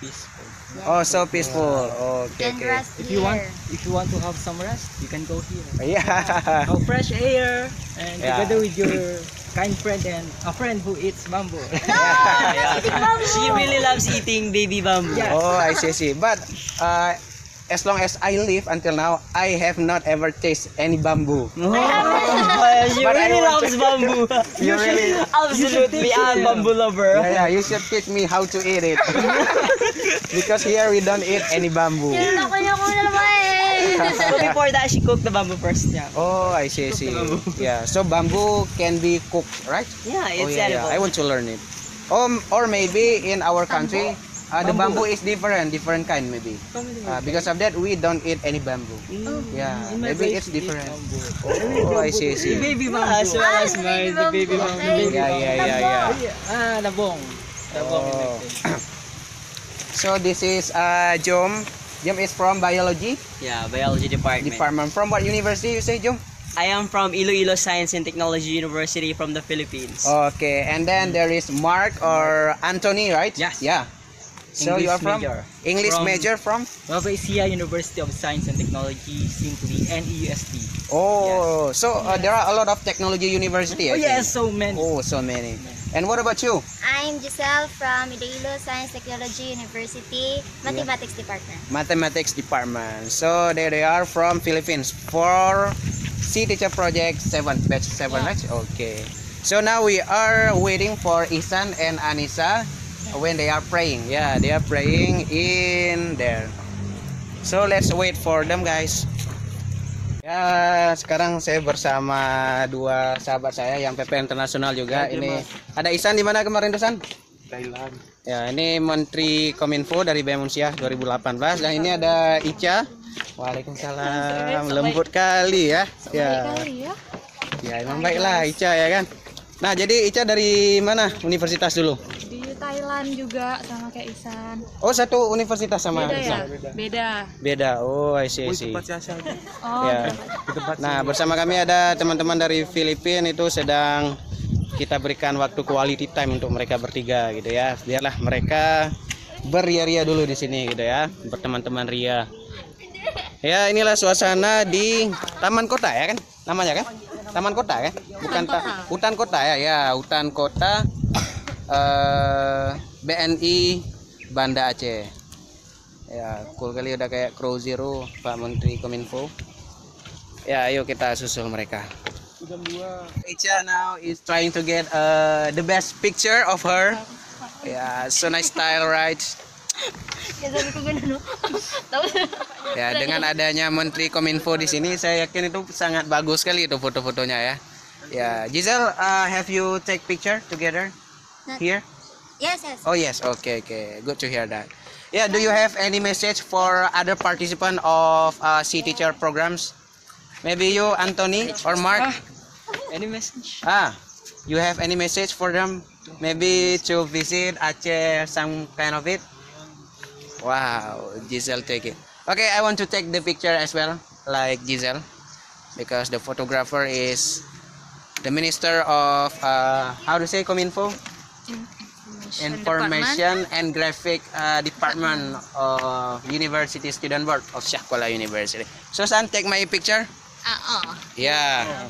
peaceful. Oh, so peaceful. Okay, Can okay. rest If here. you want to have some rest, you can go here. Yeah. Have fresh air and Yeah. together with your kind friend and a friend who eats bamboo. She really loves eating baby bamboo. Yeah. Oh, I see. But as long as I live until now, I have not ever tasted any bamboo. She But I really want loves bamboo. You really, Absolutely, I'm a bamboo lover. yeah, you should teach me how to eat it. Because here we don't eat any bamboo. Kanya ko na naman eh. So before that, she cooked the bamboo first. Yeah. Oh, I see. Yeah, so bamboo can be cooked, right? Yeah, Oh, it's yeah. edible. I want to learn it. Or maybe in our country, the bamboo is different kind maybe. Because of that, we don't eat any bamboo. Yeah, In my maybe place, it's we eat different. bamboo. Oh, I see. The baby Yeah, bamboo. as well as baby the baby bamboo. bamboo. Yeah. Labong. Labong in my Oh. place. So this is Jom. Jom is from biology Yeah, biology department. department. From what university you say, Jom? I am from Iloilo Science and Technology University from the Philippines. Okay, and then there is Mark or Anthony, right? Yes. Yeah. So you English are from major. English From- major from? Nueva Ecija University of Science and Technology, simply NEUST. Oh, so there are a lot of technology university. I Oh yes, think. so many. Oh, so many. And what about you? I'm Giselle from Iloilo Science Technology University, Mathematics Department. Mathematics department. So there they are from Philippines for C Teacher Project 7, batch 7, right? Okay. So now we are waiting for Isan and Anissa when they are praying. Yeah, they are praying in there. So let's wait for them, guys. Ya, sekarang saya bersama dua sahabat saya yang PP Internasional juga. Ini ada Isan di mana kemarin Isan? Thailand. Ya, ini Menteri Kominfo dari BEM Unsiah 2018 dan ini ada Ica. Waalaikumsalam. Lembut kali ya. Ya. Ya, emang baiklah Ica ya kan. Nah, jadi Ica dari mana? Universitas dulu. Di Thailand juga sama kayak Isan. Oh, satu universitas sama Beda Ica. ya? Beda. Beda. Oh, I see. Oh, Ya. Nah, bersama kami ada teman-teman dari Filipina itu sedang kita berikan waktu quality time untuk mereka bertiga gitu ya. Biarlah mereka beria-ria dulu di sini gitu ya, berteman-teman ria. Ya, inilah suasana di Taman Kota ya kan? Namanya kan? Taman Kota ya? Bukan hutan kota ya. Ya, hutan kota BNI Banda Aceh. Ya, cool kali udah kayak Crow Zero Pak Menteri Kominfo. Ya, ayo kita susul mereka. Icha now is trying to get the best picture of her. Ya, so nice style, right? Ya sabi ko ganun, no? Tapos, Ya, dengan adanya Menteri Kominfo di sini, saya yakin itu sangat bagus sekali itu foto-fotonya ya. Ya, Giselle, have you take picture together here? yes. Oh yes, okay, good to hear that. Yeah, do you have any message for other participant of C Teacher programs? Maybe you, Anthony or Mark? Any message? You have any message for them? Maybe to visit Aceh, some kind of it? Wow, Giselle take it. Okay, I want to take the picture as well, like Giselle, because the photographer is the Minister of how to say Kominfo? Information and Graphic Department of University Student Board of Syah Kuala University. So, San, take my picture. Yeah.